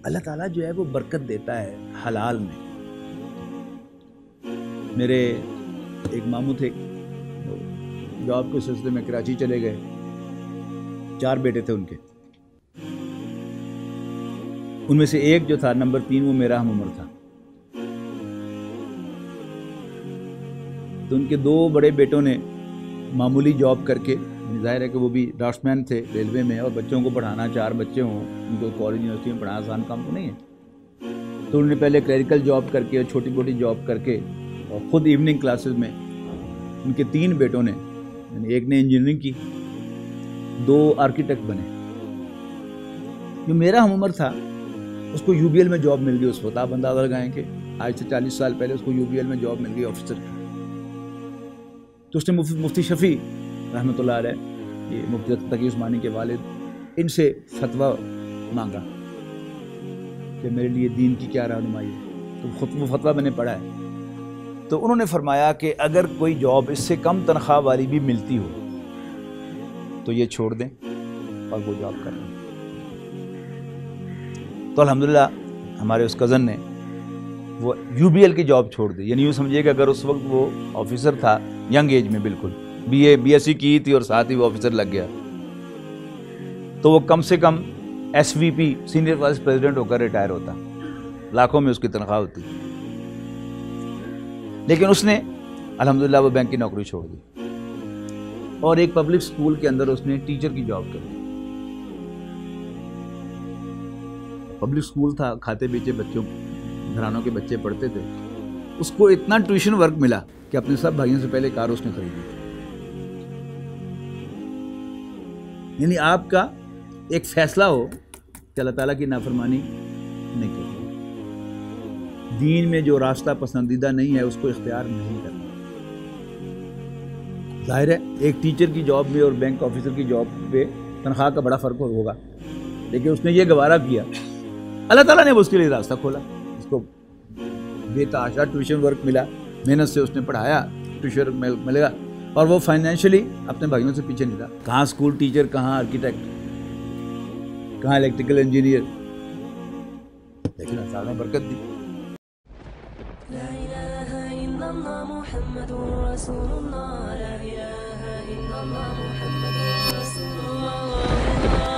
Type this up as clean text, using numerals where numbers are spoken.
اللہ تعالیٰ جو ہے وہ برکت دیتا ہے حلال میں. میرے ایک ماموں تھے، جاب کے سلسلے میں کراچی چلے گئے. 4 بیٹے تھے ان کے. ان میں سے ایک جو تھا نمبر 3 وہ میرا ہم عمر تھا. تو ان کے 2 بڑے بیٹوں نے معمولی جاب کر کے، ظاہر ہے کہ وہ بھی ڈرافٹ مین تھے ریلوے میں، اور بچوں کو پڑھانا، 4 بچے ہوں ان کو کالج یونیورسٹی میں پڑھانا آسان کام تو نہیں ہے. تو انہوں نے پہلے کلیریکل جاب کر کے اور چھوٹی موٹی جاب کر کے اور خود ایوننگ کلاسز میں ان کے 3 بیٹوں نے، یعنی ایک نے انجینئرنگ کی، 2 آرکیٹیکٹ بنے. جو میرا ہم عمر تھا اس کو یو بی ایل میں جاب مل گئی. اس وقت آپ اندازہ لگائیں کہ آج سے 40 سال پہلے اس کو یو بی ایل میں جاب مل گئی آفیسر کی. تو اس نے مفتی شفیع رحمۃ اللہ علیہ، یہ مفتی تقی عثمانی کے والد، ان سے فتویٰ مانگا کہ میرے لیے دین کی کیا رہنمائی ہے. تو خود وہ فتویٰ میں نے پڑھا ہے. تو انہوں نے فرمایا کہ اگر کوئی جاب اس سے کم تنخواہ والی بھی ملتی ہو تو یہ چھوڑ دیں اور وہ جاب کر لیں. تو الحمدللہ ہمارے اس کزن نے وہ یو بی ایل کی جاب چھوڑ دی. یعنی یوں سمجھیے کہ اگر اس وقت وہ آفیسر تھا ینگ ایج میں، بالکل بی ایس سی کی تھی اور ساتھ ہی وہ آفیسر لگ گیا، تو وہ کم سے کم ایس وی پی سینئر وائس پریزیڈنٹ ہو کر ریٹائر ہوتا. لاکھوں میں اس کی تنخواہ ہوتی. لیکن اس نے الحمدللہ وہ بینک کی نوکری چھوڑ دی اور ایک پبلک اسکول کے اندر اس نے ٹیچر کی جاب کر دی. پبلک اسکول تھا، کھاتے پیچھے بچوں، گھرانوں کے بچے پڑھتے تھے. اس کو اتنا ٹیوشن ورک ملا کہ اپنے سب بھائیوں سے پہلے کار اس نے خریدی. یعنی آپ کا ایک فیصلہ ہو کہ اللہ تعالیٰ کی نافرمانی نہیں کرنا، دین میں جو راستہ پسندیدہ نہیں ہے اس کو اختیار نہیں کرنا. ظاہر ہے ایک ٹیچر کی جاب میں اور بینک آفیسر کی جاب پہ تنخواہ کا بڑا فرق ہوگا، لیکن اس نے یہ گوارا کیا، اللہ تعالیٰ نے اس کے لیے راستہ کھولا. اس کو بے تحاشا ٹیوشن ورک ملا، محنت سے اس نے پڑھایا، ٹیوشن ملے گا، اور وہ فائنینشلی اپنے بھائیوں سے پیچھے نہیں رہا. کہاں اسکول ٹیچر، کہاں آرکیٹیکٹ، کہاں الیکٹریکل انجینئر، لیکن اللہ نے برکت دی. لا إله إلا الله محمد رسول الله. لا إله إلا الله محمد رسول الله.